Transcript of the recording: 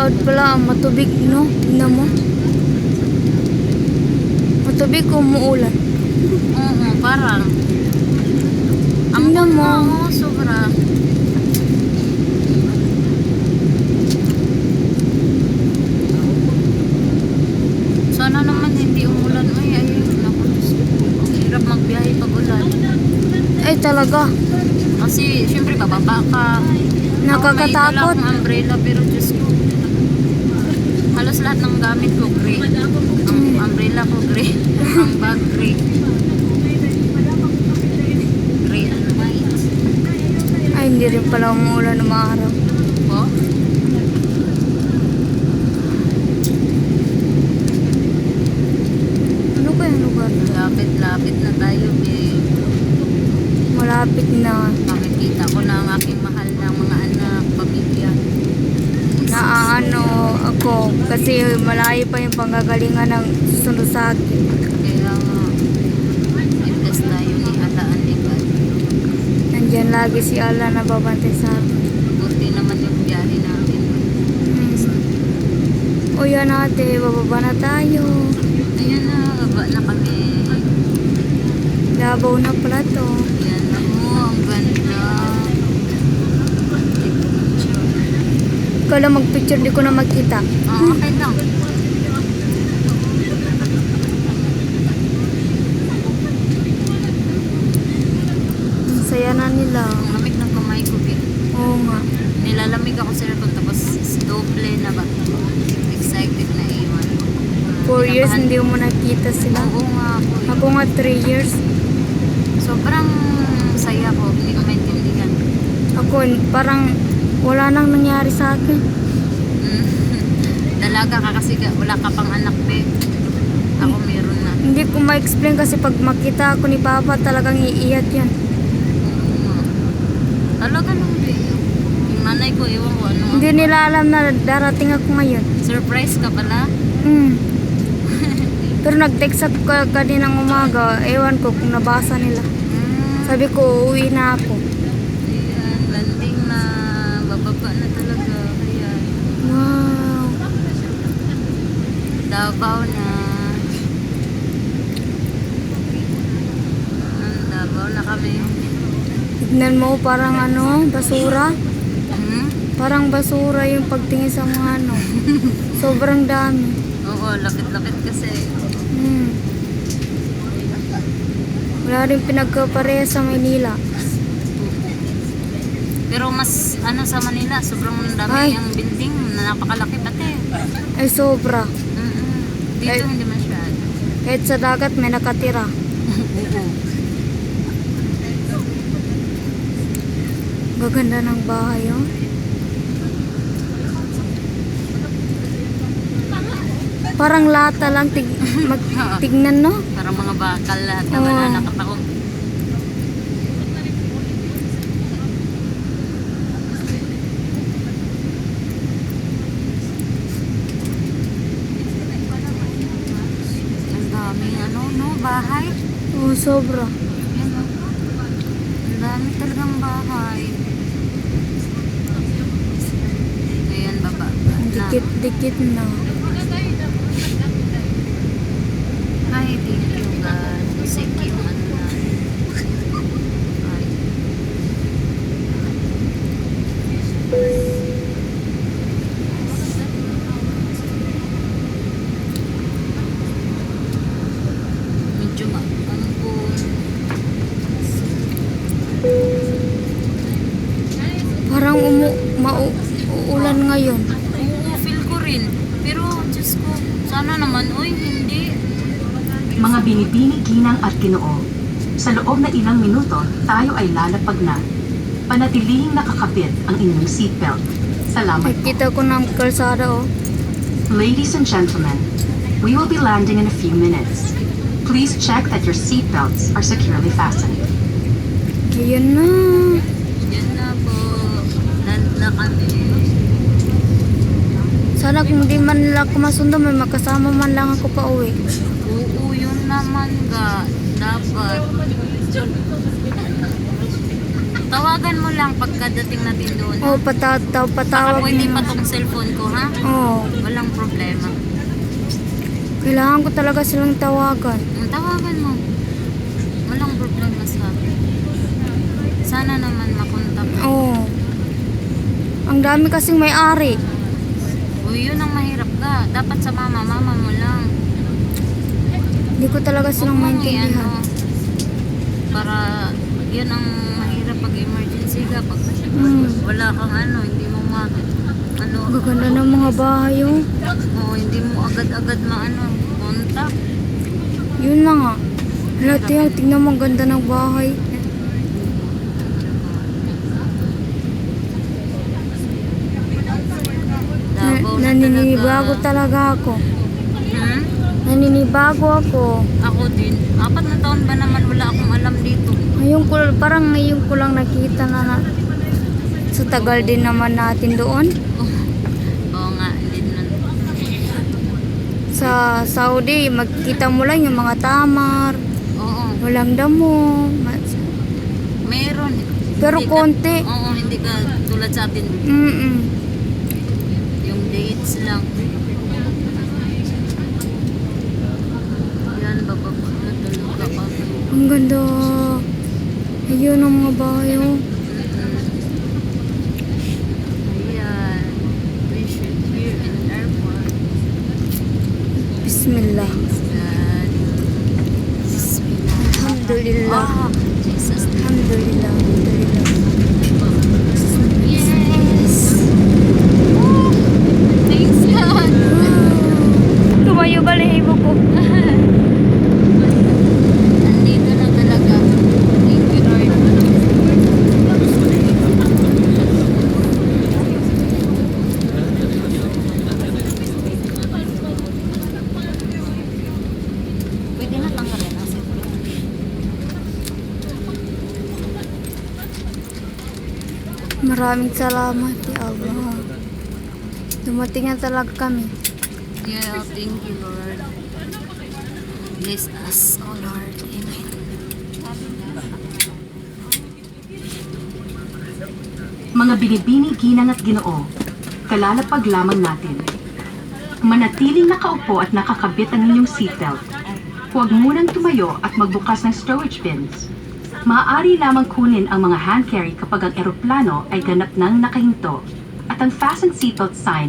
cloud pala, matubig, no? Tingnan mo. Matubig kung umuulan. Oo, parang. Tingnan mo. Oo, sobra. Sana naman hindi umulan. Ay, naku, Diyos ko. Ang hirap magbiyahe pag ulan. Ay, talaga. Kasi, syempre, bababa ka. Nakakatakot. Ako may dala akong umbrella, pero Diyos ko. Halos lahat ng gamit ko, gray. Ang umbrella ko, gray. Ang bag, gray. Gray and white. Ay, hindi rin pala umuulan ng mga araw. Oh? Ano kaya lugar? Lapit-lapit na tayo, eh. Malapit na. Makikita ko na ang aking mahal na mga anak, pamilya. Naaano ako kasi malayo pa yung panggagalingan ng susunod sa akin. Kaya nga, i-bless tayo ni Alaan ni God. Nandyan lagi si Allah na babantay sa akin. Buti naman yung biyahe natin. O yan ate, bababa na tayo. Ayan na, baba na kami. Labaw na pala to. Ayan na mo, ang ganda. Ikaw lang magpicture, di ko na makita. Okay lang. Ang saya na nila. Ang lamig ng kamay ko, eh. Oo nga. Nilalamig ako sa aircon, tapos doble na ba? Excited na iwan. 4 years Kinabahan. hindi mo nakita sila. Oo nga ako. Ako nga 3 years. Sobrang saya ko, hindi ko maintindihan. Ako parang wala nang nangyari sa akin. Dalaga ka kasi wala ka pang anak, be. Ako meron na. Hindi ko ma-explain kasi pag makita ako ni Papa talagang iiyak yan. Talaga lang, be. Yung nanay ko, ewan ko ano. Hindi nila alam na darating ako ngayon. Surprise ka pala? Pero nag-text ako kaninang umaga. Ewan ko kung nabasa nila. Sabi ko, uuwi na ako. Ayan, landing na. Bababa na talaga. Ayan. Wow. Davao na. Davao na kami. Tignan mo, parang ano, basura. Parang basura yung pagtingin sa mga ano. Sobrang dami. Oo, lapit-lapit kasi. Wala rin pinagkapareha sa Maynila. Pero mas ano sa Manila, sobrang dami Ay. ang building na napakalaki pati. Ay, sobra. Dito Ay. hindi masyado. Kahit sa dagat may nakatira. Oo. Gaganda ng bahay, oh. Parang lata lang tignan, no? Parang mga bakal lahat na Oo. wala nakataong. Ang daming ano, no? Bahay. Oo, sobra. Yan, no? Ang dami talagang bahay. Ayan, baba. Dikit-dikit na. Ay, thank you, God. Thank you, ano na. Ay. Medyo ano po. Parang uulan ngayon. Oo, feel ko rin. Pero, Diyos ko, sana naman, uy, hindi. Mga binibining ginang at Ginoo, sa loob na ilang minuto, tayo ay lalapag na. Panatilihing nakakabit ang inyong seatbelt. Salamat po. Nakita ko ng kalsada, oh. Ladies and gentlemen, we will be landing in a few minutes. Please check that your seatbelts are securely fastened. Ayan na. Yan na po. Land na kami. Sana kung di man nila ako masundo, may makasama man lang ako pa uwi. Oo, yun naman ga. Dapat. Tawagan mo lang pagkadating natin doon. Oo, Baka patawag pwede mo. pa tong cellphone ko, ha? Oo. Walang problema. Kailangan ko talaga silang tawagan. Tawagan mo. Walang problema sa akin. Sana naman makontak. Oo. Ang dami kasing may-ari. O yun ang mahirap ka. Dapat sa mama mo lang. Hindi ko talaga Huwag silang mong maintindihan. i-ano. Para yun ang mahirap pag emergency ka. Pag wala kang ano, hindi mo ano, Gaganda ng mga bahay, oh. hindi mo agad-agad kontak. Yun na nga. Lahat yan, tingnan mo ang ganda ng bahay. Davao na Naninibago talaga ako. Hmm? Naninibago ako. Ako din. 4 na taon ba naman wala akong alam dito. Parang ngayon ko lang nakita na sa tagal din naman natin doon. Oo nga, din nun. Sa Saudi, magkita mo lang yung mga tamar, Oo. walang damo. Meron. Pero Hindi konti. Oo, hindi ka tulad sa atin. Mm-mm. Yung dates lang. Yan, bababa na talaga pa. Ang ganda. Ayun ang mga bahay, oh. Ayan. We should here in airport. Bismillah. Yan. Bismillah. Alhamdulillah. Ah, Jesus. Alhamdulillah. Alhamdulillah. Yes! Oh, thanks God! Tumayo ba lihibo ko? Nandito na talaga. Thank you, Lord. Pwede na tanggalin ang cellphone. Maraming salamat, ya Allah. Dumating na talaga kami. Yeah, thank you, Lord. Bless us, oh Lord. Amen. Mga binibini, ginang at ginoo, kalalapag lamang natin. Manatiling nakaupo at nakakabit ang inyong seatbelt. Huwag munang tumayo at magbukas ng storage bins. Maaari lamang kunin ang mga hand carry kapag ang eroplano ay ganap ng nakahinto at ang fasten seatbelt sign